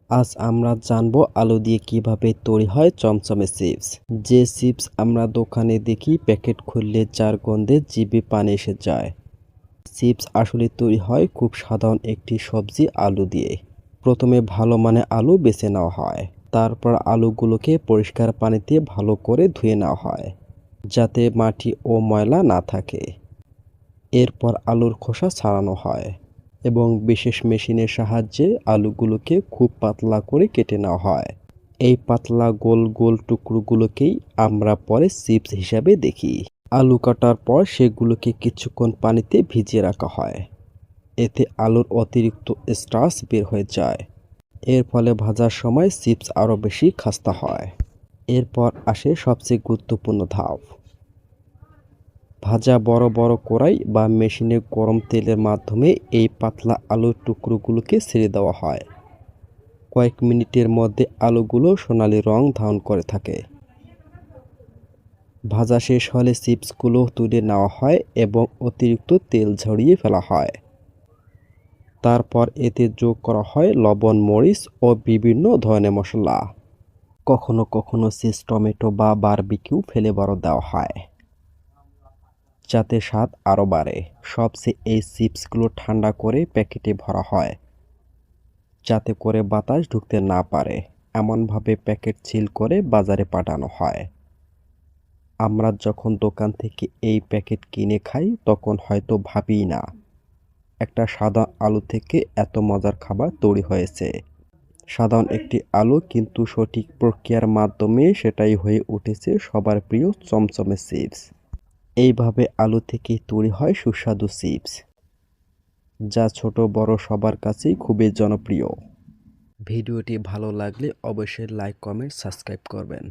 আজ আমরা জানবো আলু দিয়ে কিভাবে তৈরি হয় চমচমে চিপস। যে চিপস আমরা দোকানে দেখি প্যাকেট খুললে যার গন্ধে জিভে পানি এসে যায়। চিপস আসলে তৈরি হয় খুব সাধারণ একটি সবজি আলু দিয়ে। প্রথমে ভালো মানের আলু বেছে নেওয়া হয়। তারপর আলুগুলোকে পরিষ্কার পানিতে ভালো করে ধুয়ে নেওয়া হয়, যাতে মাটি ও ময়লা না থাকে। এরপর আলুর খোসা ছাড়ানো হয় এবং বিশেষ মেশিনের সাহায্যে আলুগুলোকে খুব পাতলা করে কেটে নেওয়া হয়। এই পাতলা গোল গোল টুকরোগুলোকেই আমরা পরে চিপস হিসাবে দেখি। আলু কাটার পর সেগুলোকে কিছুক্ষণ পানিতে ভিজিয়ে রাখা হয়। এতে আলুর অতিরিক্ত স্টার্চ বের হয়ে যায়। এর ফলে ভাজার সময় চিপস আরও বেশি খাস্তা হয়। এরপর আসে সবচেয়ে গুরুত্বপূর্ণ ধাপ, ভাজা। বড় বড় কড়াই বা মেশিনে গরম তেলের মাধ্যমে এই পাতলা আলুর টুকরোগুলোকে ছেড়ে দেওয়া হয়। কয়েক মিনিটের মধ্যে আলুগুলো সোনালি রং ধারণ করে থাকে। ভাজা শেষ হলে চিপসগুলো তুলে নেওয়া হয় এবং অতিরিক্ত তেল ঝরিয়ে ফেলা হয়। তারপর এতে যোগ করা হয় লবণ, মরিচ ও বিভিন্ন ধরনের মশলা। কখনো কখনো চিজ, টমেটো বা বারবিকিউ ফ্লেভারও দেওয়া হয়, যাতে স্বাদ আরও বাড়ে। সবচেয়ে এই চিপসগুলো ঠান্ডা করে প্যাকেটে ভরা হয়, যাতে করে বাতাস ঢুকতে না পারে। এমনভাবে প্যাকেট সিল করে বাজারে পাঠানো হয়। আমরা যখন দোকান থেকে এই প্যাকেট কিনে খাই তখন হয়তো ভাবিই না একটা সাদা আলু থেকে এত মজার খাবার তৈরি হয়েছে। সাধারণ একটি আলু, কিন্তু সঠিক প্রক্রিয়ার মাধ্যমে সেটাই হয়ে উঠেছে সবার প্রিয় চমচমে চিপস। এইভাবে আলু থেকে তৈরি হয় সুস্বাদু চিপস, যা ছোট বড় সবার কাছেই খুবই জনপ্রিয়। ভিডিওটি ভালো লাগলে অবশ্যই লাইক, কমেন্ট, সাবস্ক্রাইব করবেন।